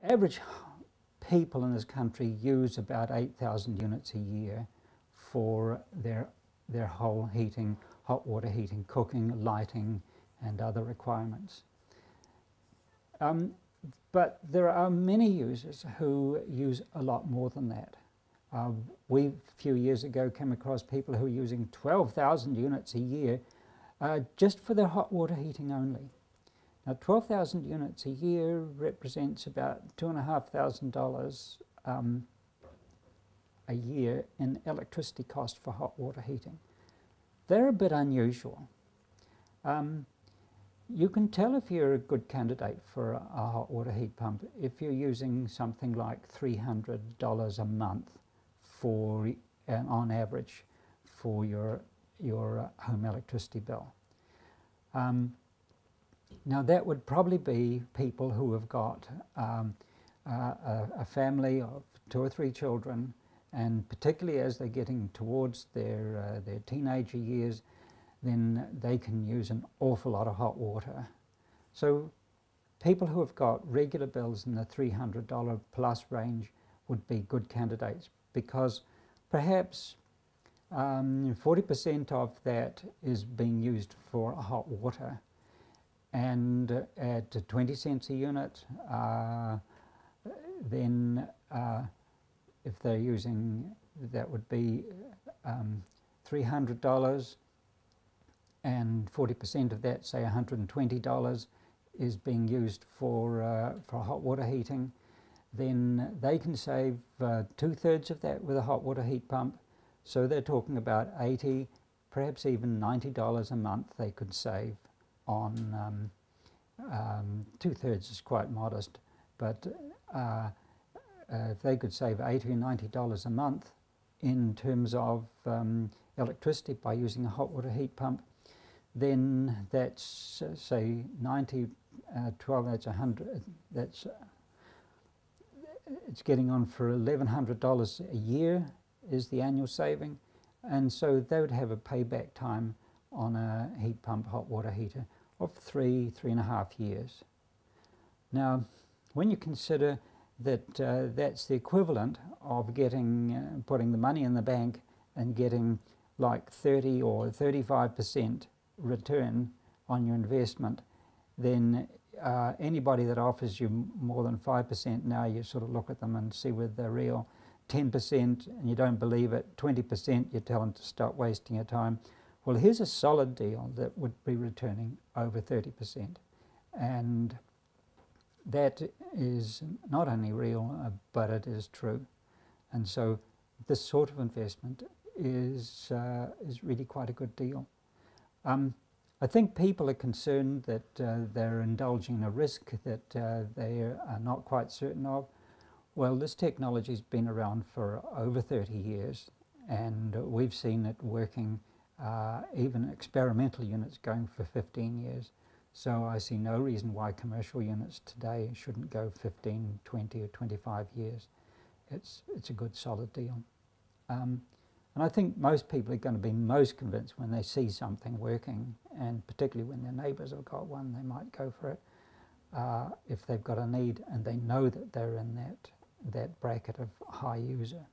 average people in this country use about 8,000 units a year for their whole heating, hot water heating, cooking, lighting, and other requirements. But there are many users who use a lot more than that. We, a few years ago, came across people who were using 12,000 units a year just for their hot water heating only. Now, 12,000 units a year represents about $2,500 a year in electricity cost for hot water heating. They're a bit unusual. You can tell if you're a good candidate for a hot water heat pump if you're using something like $300 a month for, on average, for your home electricity bill. Now that would probably be people who have got a family of 2 or 3 children, and particularly as they're getting towards their teenager years, then they can use an awful lot of hot water. So people who have got regular bills in the $300 plus range would be good candidates, because perhaps 40% of that is being used for hot water, and at 20 cents a unit, then if they're using, that would be $300, and 40% of that, say $120, is being used for hot water heating, then they can save 2/3 of that with a hot water heat pump. So they're talking about $80, perhaps even $90 a month they could save on 2/3 is quite modest, but if they could save $80 or $90 a month in terms of electricity by using a hot water heat pump, then that's say 90, 12, that's 100, that's it's getting on for $1,100 a year is the annual saving, and so they would have a payback time on a heat pump hot water heater of 3.5 years. Now, when you consider that that's the equivalent of getting putting the money in the bank and getting like 30 or 35% return on your investment, then anybody that offers you more than 5% now, you sort of look at them and see whether they're real. 10% and you don't believe it, 20% you tell them to stop wasting your time. Well, here's a solid deal that would be returning over 30%, and that is not only real, but it is true. And so this sort of investment is really quite a good deal. I think people are concerned that they're indulging in a risk that they are not quite certain of. Well, this technology's been around for over 30 years, and we've seen it working, even experimental units going for 15 years. So I see no reason why commercial units today shouldn't go 15, 20 or 25 years. It's a good solid deal. And I think most people are going to be most convinced when they see something working, and particularly when their neighbours have got one, they might go for it if they've got a need and they know that they're in that bracket of high user.